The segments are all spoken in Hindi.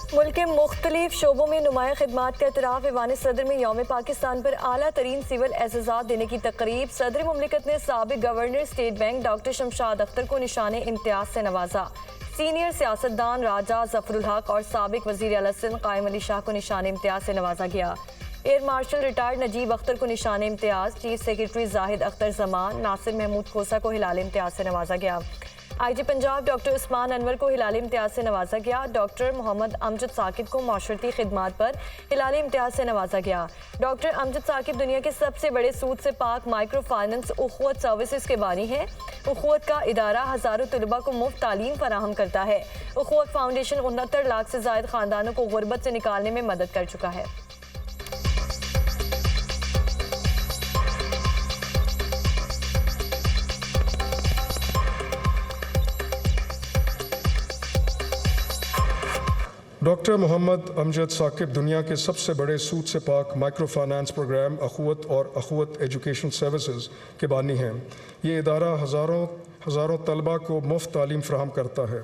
मुल्क के मुख्तलिफ शोबों में नुमाया खिदमात का एतराफ़ ऐवान सदर में यौम पाकिस्तान पर आला तरीन सिविल एज़ाज़ात देने की तकरीब। सदर मुमलिकत ने साबिक governor state bank doctor Shamshad Akhtar को निशान इम्तियाज से नवाजा। सीनियर सियासतदान राजा जफरुल हक और साबिक वज़ीर आला सिंध कायम अली शाह को निशान इम्तियाज से नवाजा गया। Air marshal retired Najeeb Akhtar को निशान इम्तियाज, चीफ सेक्रेटरी जाहिद अख्तर जमान, नासिर महमूद खोसा को हिलाल इम्तियाज से नवाजा गया। IG पंजाब डॉक्टर उस्मान अनवर को हिलाल इम्तियाज से नवाजा गया। डॉक्टर मोहम्मद अमजद साकिब को माशरती खिदमात पर हिलाल इम्तियाज से नवाजा गया। डॉक्टर अमजद साकिब दुनिया के सबसे बड़े सूद से पाक माइक्रो फाइनेंस उखवत सर्विसेज के बानी है। उखवत का इदारा हज़ारों तलबा को मुफ्त तालीम फराहम करता है। उखवत फाउंडेशन 69 लाख से ज़ायद ख़ानदानों को गुर्बत से निकालने में मदद कर चुका है। डॉक्टर मोहम्मद अमजद साकिब दुनिया के सबसे बड़े सूद से पाक माइक्रो फाइनेंस प्रोग्राम अखुवत और अखुवत एजुकेशन सर्विसेज के बानी हैं। ये इदारा हज़ारों तलबा को मुफ्त तालीम फ़राहम करता है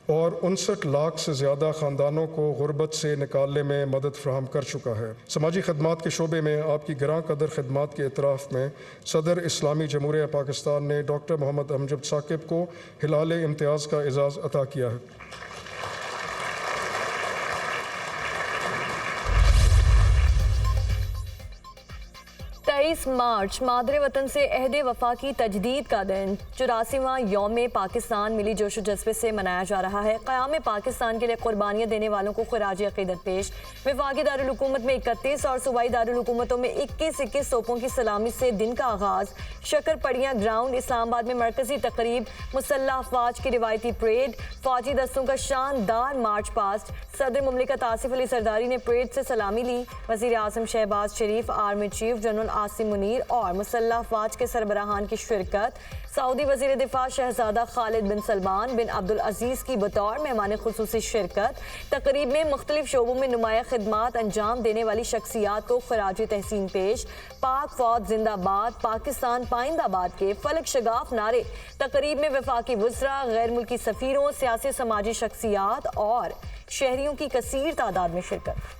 और 59 लाख से ज़्यादा ख़ानदानों को गुर्बत से निकालने में मदद फ़राहम कर चुका है। समाजी खदमात के शोबे में आपकी गिरां कदर खदमात के एतराफ़ में सदर इस्लामी जमहूरिया पाकिस्तान ने डॉक्टर मोहम्मद अमजद साकिब को हिलाल इम्तियाज़ का एजाज़ अता किया है। 23 मार्च मादरे वतन से अहदे वफा की तजदीद का दिन 84वां यौम पाकिस्तान मिली जोशो जज्बे से मनाया जा रहा है। क़याम पाकिस्तान के लिए कुर्बानियाँ देने वालों को खिराज अक़ीदत पेश। वफाकी दारुल हुकूमत में 31 और सूबाई दारुल हुकूमतों में 21 तोपों की सलामी से दिन का आगाज़। शक्करपड़ियाँ ग्राउंड इस्लामाबाद में मरकजी तकरीब, मुसल्लह अफवाज की रिवायती परेड, फौजी दस्तों का शानदार मार्च पास्ट। सदर मुमलिकत आसिफ अली सरदारी ने परेड से सलामी ली। वज़ीर आज़म Shehbaz Sharif, army chief general Asim Munir और मुसल्लह अफवाज के सरबराहान की शिरकत। सऊदी वज़ीर दिफा शहजादा खालिद बिन सलमान बिन अब्दुल अजीज़ की बतौर मेहमान खुसूसी शिरकत। तकरीब में मुख्तलिफ शोबों में नुमाया खिदमात अंजाम देने वाली शख्सियात को खिराज तहसीन पेश। पाक फौज जिंदाबाद, पाकिस्तान पाइंदाबाद के फलक शगाफ नारे। तकरीब में वफाकी वज़रा, गैर मुल्की सफ़ीरों, सियासी समाजी शख्सियात और शहरियों की कसीर तादाद में शिरकत।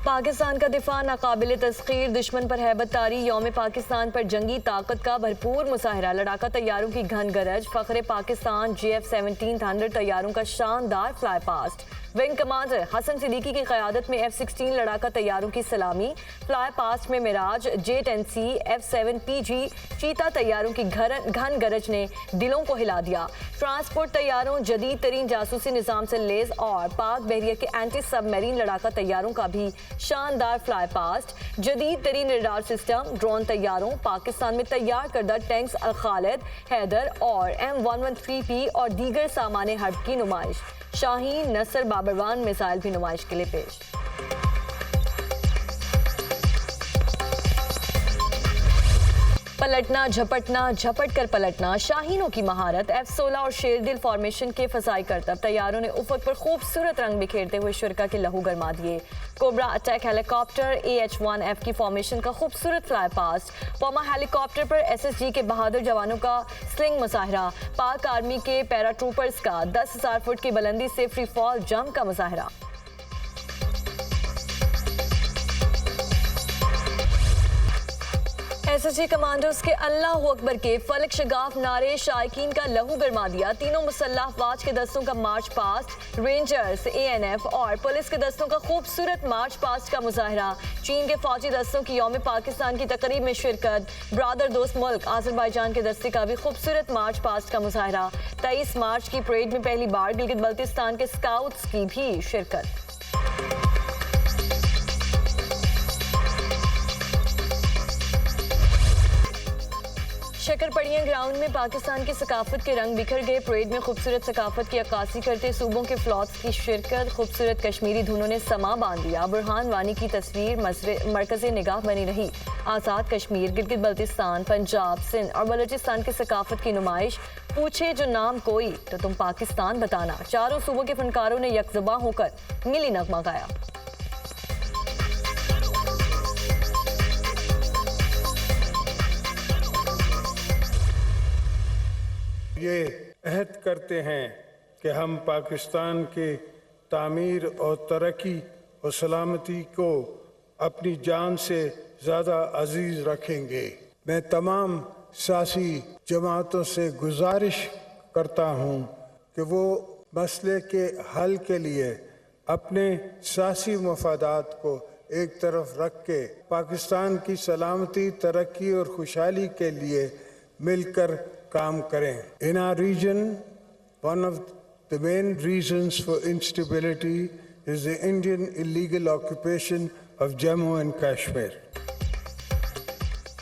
पाकिस्तान का दिफा नाकाबिल तस्खीर, दुश्मन पर हैबत तारी। यौम पाकिस्तान पर जंगी ताकत का भरपूर मुजाहरा। लड़ाका तैयारों की घन गरज। फ़ख्रे पाकिस्तान JF-17 थंडर तैयारों का शानदार fly past. Wing commander Hasan Siddiqui की क़यादत में F-16 लड़ाका तैयारों की सलामी। फ्लाई पास्ट में मिराज, J-10C, F-7PG चीता तैयारों की घन गरज ने दिलों को हिला दिया। ट्रांसपोर्ट तैयारों, जदीद तरीन जासूसी निज़ाम से लेस और पाक बहरिया के एंटी सबमरीन लड़ाका तैयारों का भी शानदार फ्लाई पास्ट। जदीद तरीन रडार सिस्टम, ड्रोन तैयारों, पाकिस्तान में तैयार करदा टैंक्स अल खालिद, हैदर और M113P और दीगर सामान हर्ब की नुमाइश। शाहीन, नसर, बाबरवान मिसाइल भी नुमाइश के लिए पेश। पलटना झपटना, झपट कर पलटना, शाहीनों की महारत। F-16 और शेरदिल फॉर्मेशन के फजाई करतब। तैयारों ने उफक पर खूबसूरत रंग बिखेरते हुए शुरका के लहू गरमा दिए। कोबरा अटैक हेलीकॉप्टर AH-1F की फॉर्मेशन का खूबसूरत फ्लाई पास्ट। पौमा हेलीकॉप्टर पर SSG के बहादुर जवानों का स्लिंग मुजाहरा। पाक आर्मी के पैराट्रूपर्स का 10,000 फुट की बुलंदी से फ्री फॉल जंप का मुजाहरा। SSG कमांडोज के अल्लाह अकबर के फलक शगाफ नारे शायकीन का लहू गरमा दिया। तीनों मुसल्लह अफवाज के दस्तों का मार्च पास्ट, रेंजर्स, ANF और पुलिस के दस्तों का खूबसूरत मार्च पास्ट का मुजाहरा। चीन के फौजी दस्तों की यौम पाकिस्तान की तकरीब में शिरकत। ब्रादर दोस्त मुल्क आज़रबाईजान के दस्ते का भी खूबसूरत मार्च पास्ट का मुजाहरा। 23 मार्च की परेड में पहली बार गिलगित बल्तिस्तान के स्काउट्स की भी शिरकत। शक्करपड़ियाँ ग्राउंड में पाकिस्तान की सकाफत के रंग बिखर गए। परेड में खूबसूरत सकाफत की अक्कासी करते सूबों के फ्लॉट्स की शिरकत। खूबसूरत कश्मीरी धुनों ने समा बांध दिया। बुरहान वानी की तस्वीर मरकज़े निगाह बनी रही। आज़ाद कश्मीर, गिलगित बल्तिस्तान, पंजाब, सिंध और बलूचिस्तान की सकाफत की नुमाइश। पूछे जो नाम कोई तो तुम पाकिस्तान बताना। चारों सूबों के फनकारों ने यकजबा होकर मिली नगमा गाया। ये अहद करते हैं कि हम पाकिस्तान के तामीर और तरक्की और सलामती को अपनी जान से ज़्यादा अजीज़ रखेंगे। मैं तमाम सियासी जमातों से गुजारिश करता हूँ कि वो मसले के हल के लिए अपने सियासी मफादात को एक तरफ रख के पाकिस्तान की सलामती, तरक्की और खुशहाली के लिए मिलकर काम करें। In our region, one of the main reasons for instability is the Indian illegal occupation of Jammu and Kashmir.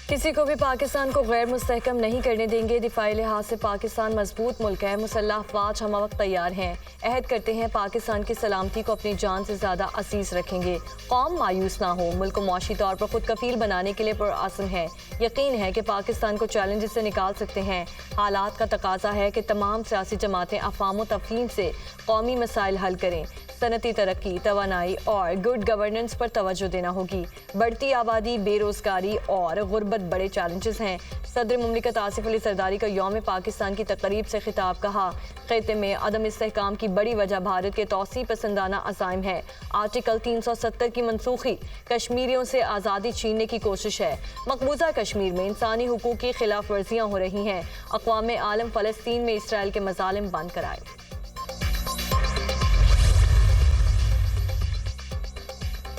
किसी को भी पाकिस्तान को गैर मुस्तहकम नहीं करने देंगे। दिफाई लिहाज से पाकिस्तान मजबूत मुल्क है। मुसल्लह अफवाज हम वक्त तैयार हैं। अहद करते हैं पाकिस्तान की सलामती को अपनी जान से ज़्यादा असीस रखेंगे। कौम मायूस ना हो। मुल्क को मौशी तौर पर खुद कफील बनाने के लिए पुरअज़्म है। यकीन है कि पाकिस्तान को चैलेंज से निकाल सकते हैं। हालात का तकाजा है कि तमाम सियासी जमातें अफ़ाम व तफ़हीम से कौमी मसाइल हल करें। सनती तरक्की, तवानाई और गुड गवर्नेंस पर तवज्जो देना होगी। बढ़ती आबादी, बेरोजगारी और गुर्बत बड़े चैलेंजेस हैं। सदर मुमलिकत आसिफ अली जरदारी का यौम पाकिस्तान की तकरीब से खिताब कहा, खित्ते में अदम इस्तेहकाम की बड़ी वजह भारत के तौसी पसंदाना अज़ाइम है। आर्टिकल 370 की मनसूखी कश्मीरियों से आज़ादी छीनने की कोशिश है। मकबूजा कश्मीर में इंसानी हुकूक की खिलाफ वर्जियाँ हो रही हैं। अक़वाम आलम फ़लस्तीन में इसराइल के मज़ालिम बंद कराए।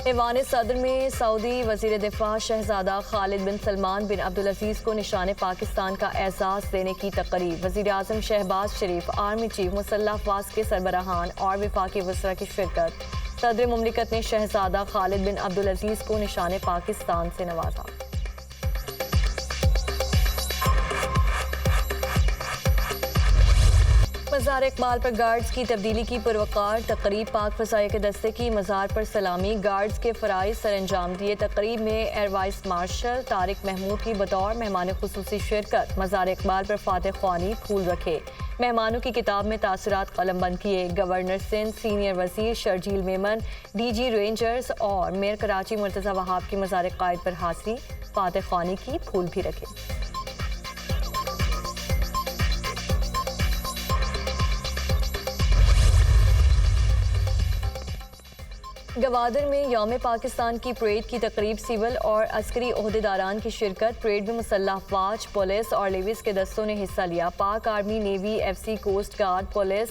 ऐवान सदर में सऊदी वज़ीर दिफा शहजादा खालिद बिन सलमान बिन अब्दुल अजीज़ को निशान पाकिस्तान का एजाज़ देने की तकरीब। वज़ीर आज़म शहबाज शरीफ, आर्मी चीफ, मुसल्लह अफवाज के सरबराहान और वफाकी वज़रा की शिरकत। सदर मुमलिकत ने शहजादा खालिद बिन अब्दुल अजीज़ को निशान पाकिस्तान से नवाजा। मज़ार इकबाल पर गार्ड्स की तब्दीली की पुरवकार तकरीब। पाक फ़ज़ाइया के दस्ते की मज़ार पर सलामी, गार्ड्स के फ़राइज़ सर अंजाम दिए। तकरीब में air vice marshal Tariq Mahmood की बतौर मेहमान खुसूसी शिरकत। मज़ार इकबाल पर फातह ख्वानी फूल रखे। मेहमानों की किताब में तासुरात कलमबंद किए। गवर्नर सिंध, सीनियर वज़ीर शर्जील मेमन, DG रेंजर्स और मेयर कराची मुर्तज़ा वहाब की मज़ार कायद पर हाज़री। फातह ख्वानी की फूल भी रखे। गवादर में यौम पाकिस्तान की परेड की तकरीब। सिविल और अस्करी ओहदेदारान की शिरकत। परेड में मुसल्लह अफवाज, पुलिस और लेविस के दस्तों ने हिस्सा लिया। Pak army, navy, FC, coast guard, police,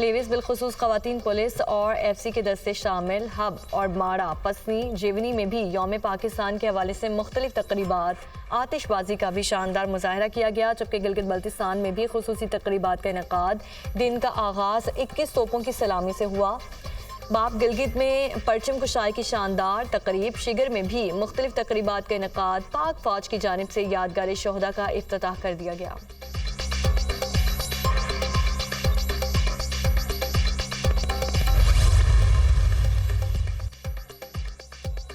levies बिलखुसूस ख़वातीन पुलिस और FC के दस्ते शामिल। हब और माड़ा, पसनी, जेवनी में भी यौम पाकिस्तान के हवाले से मुख्तलिफ तकरीबात, आतिशबाजी का भी शानदार मुजाहरा किया गया। जबकि गिलगित बल्तिस्तान में भी खुसूसी तकरीबात का इनेकाद। दिन का आगाज़ 21 तोपों की सलामी से हुआ। बाप गिलगित में परचम कुशाई की शानदार तकरीब। शिगर में भी मुख्तलिफ तकरीबात का इनेकाद। पाक फौज की जानिब से यादगार शोहदा का इफ्तिताह कर दिया गया।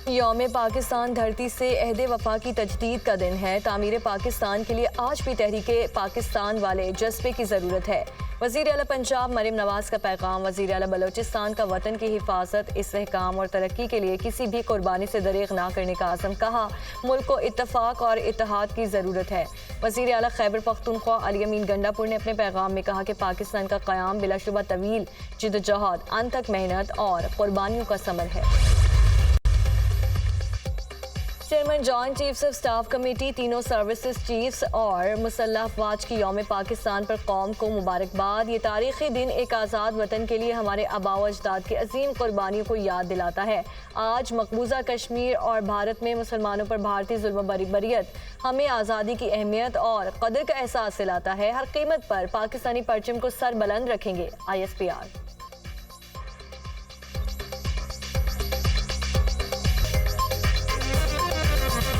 यौम पाकिस्तान धरती से अहदे वफा की तजदीद का दिन है। तामीर पाकिस्तान के लिए आज भी तहरीके पाकिस्तान वाले जज्बे की ज़रूरत है। वज़ीर आला पंजाब मरीम नवाज का पैगाम। वज़ीर आला बलोचिस्तान का वतन की हिफाजत, इस्तेहकाम और तरक्की के लिए किसी भी कुर्बानी से दरेग ना करने का आज़म। कहा, मुल्क को इत्तफाक और इत्तेहाद की ज़रूरत है। वज़ीर आला खैबर पख्तूनख्वा अली अमीन गंडापुर ने अपने पैगाम में कहा कि पाकिस्तान का क़याम बिलाशुबा तवील जिद्दोजहद, अनथक मेहनत और कुर्बानियों का समर है। Chairman joint chiefs of staff committee, तीनों सर्विसेज चीफ्स और मुसल्लह अफवाज की यौम पाकिस्तान पर कौम को मुबारकबाद। ये तारीख़ी दिन एक आज़ाद वतन के लिए हमारे आबा व अजदाद की अजीम कुर्बानियों को याद दिलाता है। आज मकबूजा कश्मीर और भारत में मुसलमानों पर भारतीय जुल्म बरीयत हमें आज़ादी की अहमियत और कदर का एहसास दिलाता है। हर कीमत पर पाकिस्तानी परचम को सर बुलंद रखेंगे। ISPR।